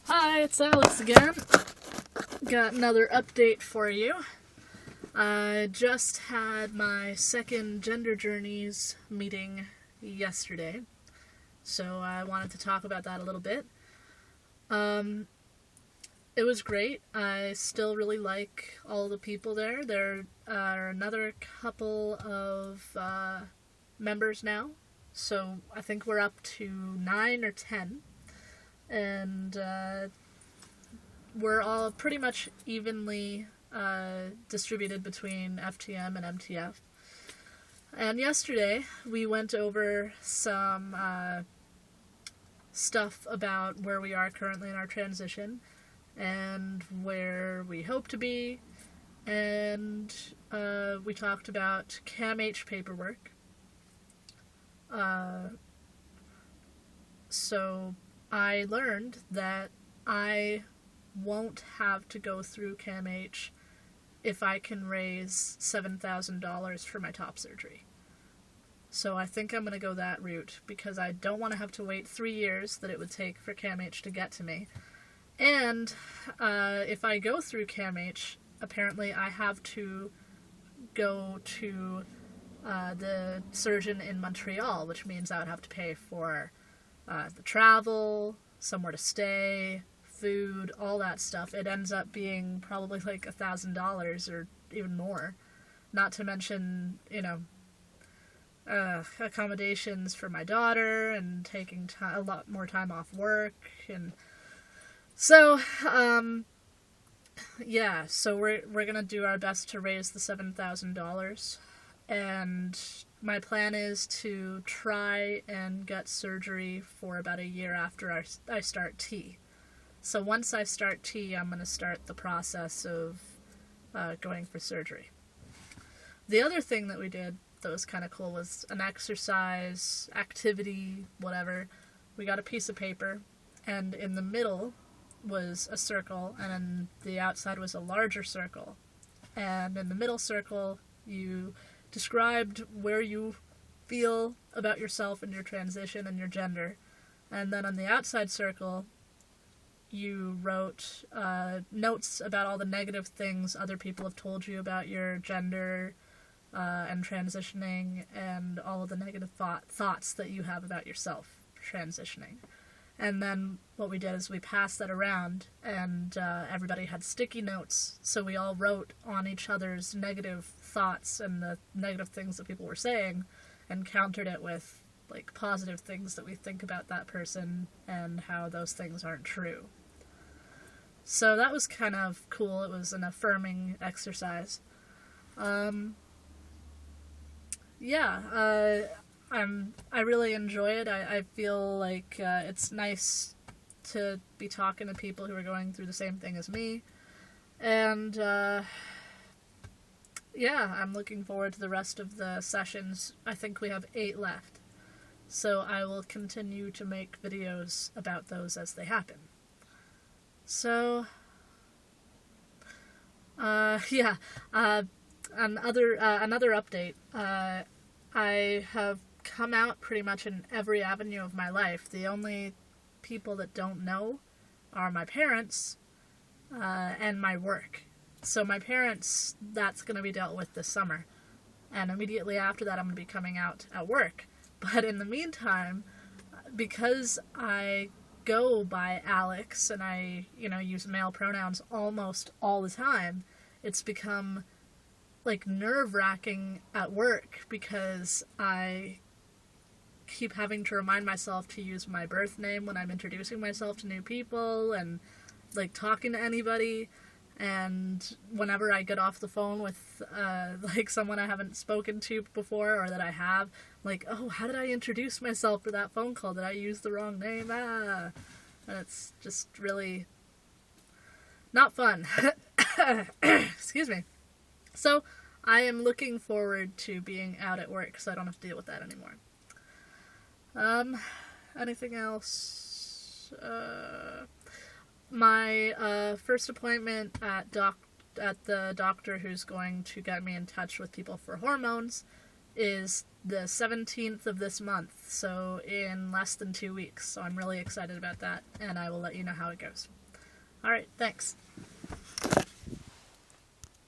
Hi, it's Alex again. Got another update for you. I just had my second Gender Journeys meeting yesterday, so I wanted to talk about that a little bit. It was great. I still really like all the people there. There are another couple of members now, so I think we're up to 9 or 10. And we're all pretty much evenly distributed between FTM and MTF. And yesterday we went over some stuff about where we are currently in our transition and where we hope to be, and we talked about CAMH paperwork. So I learned that I won't have to go through CAMH if I can raise $7,000 for my top surgery. So I think I'm going to go that route because I don't want to have to wait 3 years that it would take for CAMH to get to me. And if I go through CAMH, apparently I have to go to the surgeon in Montreal, which means I would have to pay for the travel, somewhere to stay, food, all that stuff. It ends up being probably like $1,000 or even more. Not to mention, accommodations for my daughter and taking a lot more time off work. And so, so we're gonna do our best to raise the $7,000. And my plan is to try and get surgery for about a year after I start T. So once I start T, I'm going to start the process of going for surgery. The other thing that we did that was kind of cool was an exercise, activity, whatever. We got a piece of paper, and in the middle was a circle, and on the outside was a larger circle. And in the middle circle, you described where you feel about yourself and your transition and your gender. And then on the outside circle, you wrote notes about all the negative things other people have told you about your gender and transitioning, and all of the negative thoughts that you have about yourself transitioning. And then what we did is we passed that around, and everybody had sticky notes, so we all wrote on each other's negative thoughts and the negative things that people were saying, and countered it with like positive things that we think about that person and how those things aren't true. So that was kind of cool. It was an affirming exercise. I really enjoy it. I feel like it's nice to be talking to people who are going through the same thing as me. And I'm looking forward to the rest of the sessions. I think we have 8 left. So I will continue to make videos about those as they happen. So, another update. I have come out pretty much in every avenue of my life. The only people that don't know are my parents and my work. So my parents, that's going to be dealt with this summer. And immediately after that, I'm going to be coming out at work. But in the meantime, because I go by Alex and I, use male pronouns almost all the time, it's become like nerve-wracking at work because I keep having to remind myself to use my birth name when I'm introducing myself to new people and like talking to anybody. And whenever I get off the phone with someone I haven't spoken to before, or that I have, like, oh, how did I introduce myself for that phone call? Did I use the wrong name? And it's just really not fun. Excuse me. So I am looking forward to being out at work so I don't have to deal with that anymore. Anything else? My first appointment at the doctor who's going to get me in touch with people for hormones is the 17th of this month, so in less than 2 weeks. So I'm really excited about that, and I will let you know how it goes. All right, thanks.